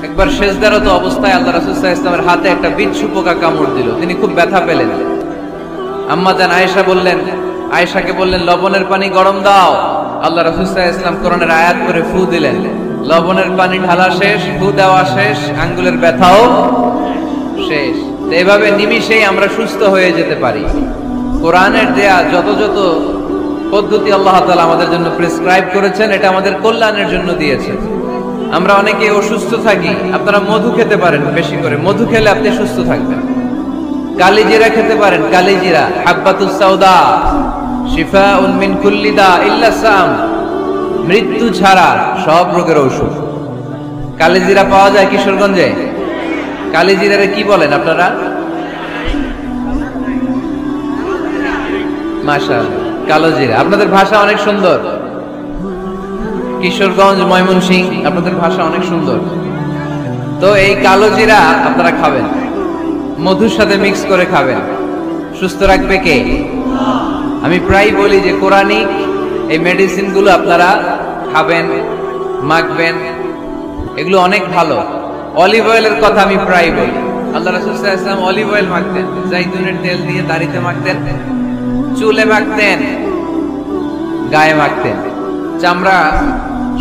একবার সেজদারত অবস্থায় আল্লাহ রাসূল সাল্লাল্লাহু আলাইহি ওয়াসাল্লামের হাতে একটা বিচ্ছু পোকা কামড় দিল। তিনি খুব ব্যথা পেলেন। আম্মা জান আয়েশা বললেন, আয়েশাকে বললেন লবণের পানি গরম দাও। আল্লাহ রাসূল সাল্লাল্লাহু আলাইহি ওয়াসাল্লাম কোরআনের আয়াত করে ফু দিলেন। লবণের পানি ঢালা শেষ, ফু দেওয়া শেষ, আঙ্গুলের ব্যথাও শেষ। তো এভাবে নিমিষেই আমরা সুস্থ হয়ে যেতে পারি। কোরআনের দেয়া যত যত পদ্ধতি আল্লাহ তাআলা আমাদের জন্য প্রেসক্রাইব করেছেন, এটা আমাদের কল্যাণের জন্য দিয়েছেন। আমরা অনেকে অসুস্থ থাকি, আপনারা মধু খেতে পারেন, বেশি করে মধু খেলে আপনি সুস্থ থাকবেন। কালিজিরা খেতে পারেন, কালিজিরা হাব্বাতুস সাউদা শিফাউন মিন কুল্লি দা ইল্লা সাম, মৃত্যু ছাড়া সব রোগের ঔষধ। কালিজিরা পাওয়া যায় কিশোরগঞ্জে। কালিজিরারে কি বলেন আপনারা? মাশাআল্লাহ, কালোজিরা। আপনাদের ভাষা অনেক সুন্দর। কিশোরগঞ্জ, ময়মনসিংহ, আপনাদের ভাষা অনেক সুন্দর। তো এই কালোজিরা আপনারা খাবেন, মধুর সাথে মিক্স করে খাবেন। সুস্থ রাখবে কে? আমি প্রায় বলি যে কোরআনিক এই মেডিসিন গুলো আপনারা খাবেন, মাখবেন, এগুলো অনেক ভালো। অলিভ অয়েলের কথা আমি প্রায় বলি। আল্লাহ রাসূল সাল্লাল্লাহু আলাইহি ওয়াসাল্লাম অলিভ অয়েল মাখতেন, জাইতুনের তেল দিয়ে দাড়িতে মাখতেন, চুলে মাখতেন, গায়ে মাখতেন। চামড়া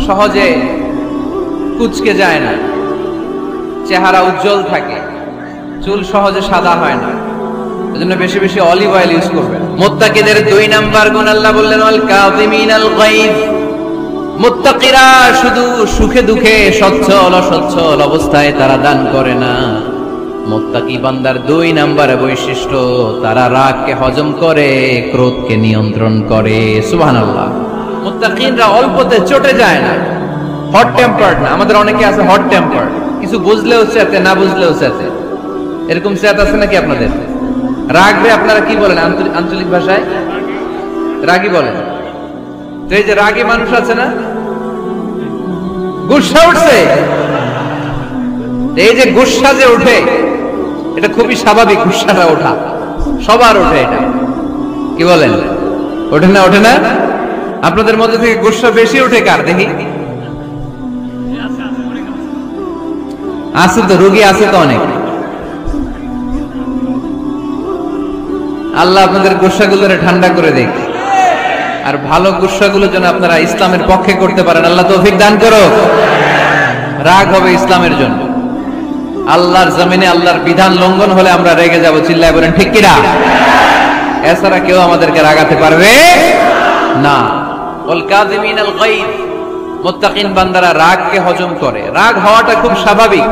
সহজে কুচকে যায় না, চেহারা উজ্জ্বল থাকে, চুল সহজে সাদা হয় না। এজন্য বেশি বেশি অলিভ অয়েল ইউজ করবেন। মুত্তাকিদের 2 নাম্বার গুণ আল্লাহ বললেন ওয়াল কাযিমিনাল গায়ব। মুত্তাকিরা শুধু সুখে দুঃখে সচ্ছল অসচ্ছল অবস্থায় তারা দান করে না। মুত্তাকি বান্দার 2 নাম্বার বৈশিষ্ট্য, তারা রাগকে হজম করে, ক্রোধকে নিয়ন্ত্রণ করে। সুবহানাল্লাহ। মুত্তাকিনরা অল্পতে চটে যায় না, হট টেম্পার্ড না। আমাদের অনেকে আছে হট টেম্পার্ড, কিছু বুঝলেও চেতে, না বুঝলেও চেতে। এরকম চেত আছে নাকি আপনাদের? রাগবে আপনারা কি বলেন আঞ্চলিক ভাষায়? রাগী বলেন। তো এই যে রাগী মানুষ আছে না, গুসা উঠছে, এই যে গুসা যে উঠে, এটা খুবই স্বাভাবিক। গুসাটা ওঠা সবার ওঠে, এটা কি বলেন? ওঠে না? ওঠে না? আপনাদের মধ্যে থেকে গুসা বেশি ওঠে কার দেখি? আছে তো, রোগী আছে তো অনেক। আল্লাহ আপনাদের গুসাগুলোরে ঠান্ডা করে দেখ, আর ভালো গুসাগুলো যেন আপনারা ইসলামের পক্ষে করতে পারেন। আল্লাহ তৌফিক দান করো। রাগ হবে ইসলামের জন্য। আল্লাহর জমিনে আল্লাহর বিধান লঙ্ঘন হলে আমরা রেগে যাব। চিল্লায় বলেন ঠিক কিনা? এছাড়া কেউ আমাদেরকে রাগাতে পারবে না। ওয়াল কাযিমিনাল গায়ব। মুত্তাকিন বান্দারা রাগকে হজম করে। রাগ হওয়াটা খুব স্বাভাবিক।